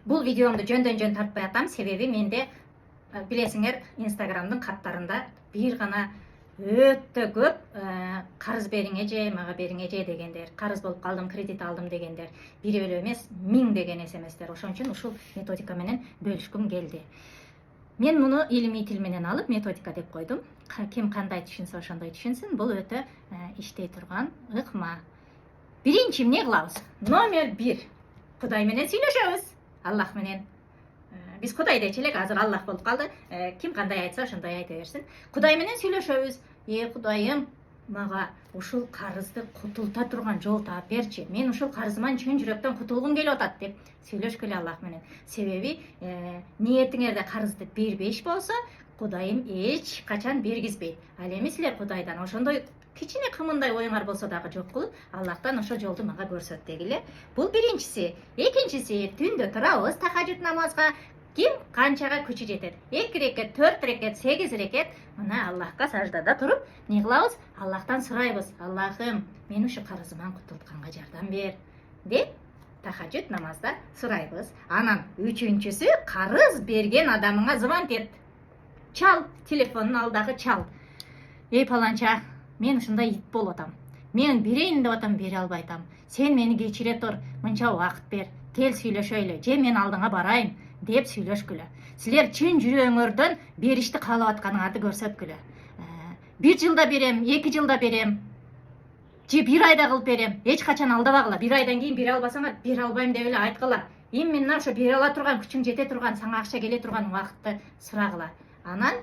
Бул видеомду жөндөн тартпай атам, себеби менде билесиңер, Инстаграмдын каттарында бир гана өтө көп карыз бериң эже, мага бериң эже дегендер, карыз болуп калдым, кредит алдым дегендер, бир эле эмес, 1000 деген смстер. Ошон үчүн ушул методика менен бөлүшкүм келди. Мен муну илимий тил менен алып методика деп койдум. Ким кандай түшүнсө ошондой түшүнсүн. Бул өтө иштей турган ыкма. Биринчи эмне кылабыз? Номер 1. Кудай менен сүйлөшөбүз. Аллах менен. Биз Кудай дечи элек, азыр Аллах болуп калды. Ким кандай айтса ошондой айта берсин. Кудай менен сүйлөшөбүз. Кудайым, мага ушул карызды кутулта турган жол таап берчи. Мен ушул карызыман чын жүрөктөн кутулгум келип атат деп сүйлөшкүлө Аллах менен. Себеби ниетиңерде карызды бербеш болсо, Кудайым эч качан бергизбейт. Ал эми силер Кудайдан ошондой кичине кымындай оюңар болсо дагы жок кылып, Аллахтан ошол жолду мага көрсөт дегиле. Бул биринчиси. Экинчиси, түндө турабыз тахажжуд намазга. Ким канчага күчү жетет? 2 рекет, 4 рекет, 8 рекет. Мына Аллахка саждада туруп, не кылабыз? Аллахтан сурайбыз. Аллахым, мен ушу карызыман кутултканга жардам бер деп тахажжуд намазда сурайбыз. Анан үчүнчүсү, карыз берген адамыңа звонок эт. Чал, телефондун алдагы чал. Паланча, мен ушундай ит болуп атам. Мен берейин деп атам, бере албай атам. Сен мени кечире тур, мынча убакыт бер. Кел сүйлөшөйлү, же мен алдыңа барайын деп сүйлөшкүлө. Силер чын жүрөгүңөрдөн беришти каалап атканыңарды көрсөткүлө. 1 жылда берем, 2 жылда берем, же 1 айда кылып берем. Эч качан алдабагыла. 1 айдан кийин бере албасаңар, бере албайм деп эле айткыла. Именно ошо бере ала турган, күчүң жете турган, сага акча келе турган убакытты сурагыла. Анан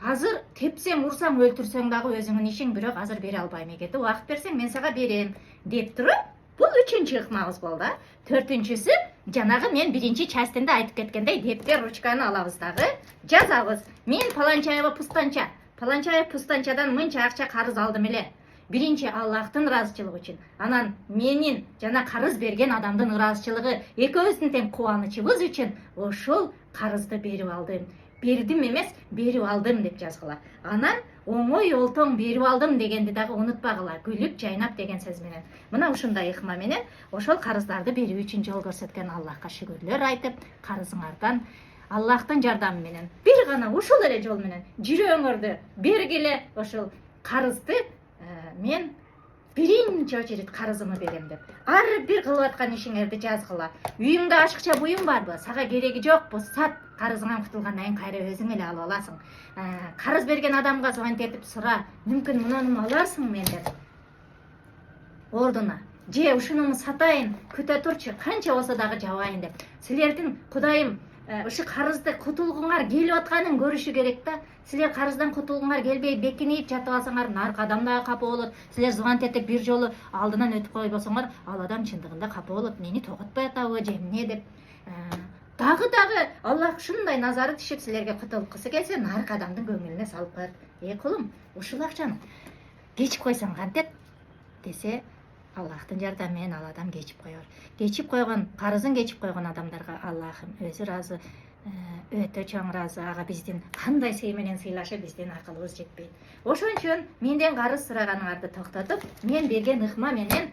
азыр тепсең, урсаң, өлтүрсөң дагы өзүңүн ишиң, бирок азыр бере албайм. Эгерде убакыт берсең, мен сага берем деп туруп, бул үчүнчү ыкмабыз болду. Төртүнчүсү, жанагы мен биринчи частинде айтып кеткендей, дептер, ручканы алабыз дагы, жазабыз. Мен Паланчаева Пустанчадан мынча акча карыз алдым эле. Биринчи Аллахтын ыраазычылыгы үчүн, анан менин жана карыз берген адамдын ыраазычылыгы, экөөбүздүн тең кубанычыбыз үчүн ошол карызды берип алдым. Бердим эмес, берип алдым деп жазгыла. Анан оңой олтоң берип алдым дегенди дагы унутпагыла. Күлүп, жайнап деген сөз менен. Мына ушундай ыкма менен ошол карыздарды берүү үчүн жол көрсөткөн Аллахка шүгүрлөр айтып, карызыңардан Аллахтын жардамы менен, бир гана ушул эле жол менен жүрөгүңөрдү бергиле, ошол карызды мен биринчи очередь карызымы берем деп. Ар бир кылып аткан ишиңерди жазгыла. Үйүңдө ашыкча буюң барбы? Сага кереги жокпу? Сат, карызыңан кутулгандан кийин кайра өзүң эле алып аласың. Карыз берген адамга звонок этип сура, мүмкүн мунуну аларсың мен деп. Ордуна. Же ушуну сатайын, күтө турчу, канча болсо дагы жабайын деп. Силердин Кудайым ушу карызды кутулгуңар келип атканын көрүшү керек да. Силер карыздан кутулгуңар келбей бекинип жатып алсаңар, наркы адам дагы капа болот. Силер звонок этип бир жолу алдынан өтүп койбосоңор, ал адам чындыгында капа болот. Мени тоготпой атабы же эмне деп. Дагы Аллах ушундай назары түшүп силерге кутулткысы келсе, наркы адамдын көңүлүнө салып коет. Кулум, ушул акчаны кечип койсоң кантет десе, Аллахтын жардамы менен ал адам кечип коёр. Кечип койгон, карызын кечип койгон адамдарга Аллахым өзү ыраазы, өтө чоң ыраазы. Ага биздин кандай сый менен сыйлашы, биздин акылыбыз жетпейт. Ошон үчүн менден карыз сураганыңарды токтотуп, мен берген ыкма менен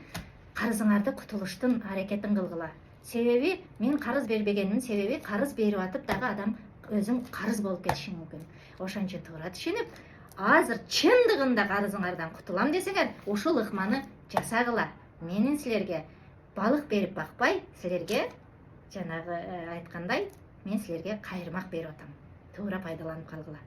карызыңарды кутулуштун аракетин кылгыла. Себеби мен карыз бербегениmin себеби, карыз берип атып дагы адам өзүң карыз болуп кетиши мүмкүн. Ошон үчүн туура түшүнүп, азыр чындыгында карызыңардан кутулам десеңер, ушул ыкманы жасагыла. Менин силерге балык берип бакпай, силерге жанагы айткандай, мен силерге кайрымак берип атам. Туура пайдаланып калгыла.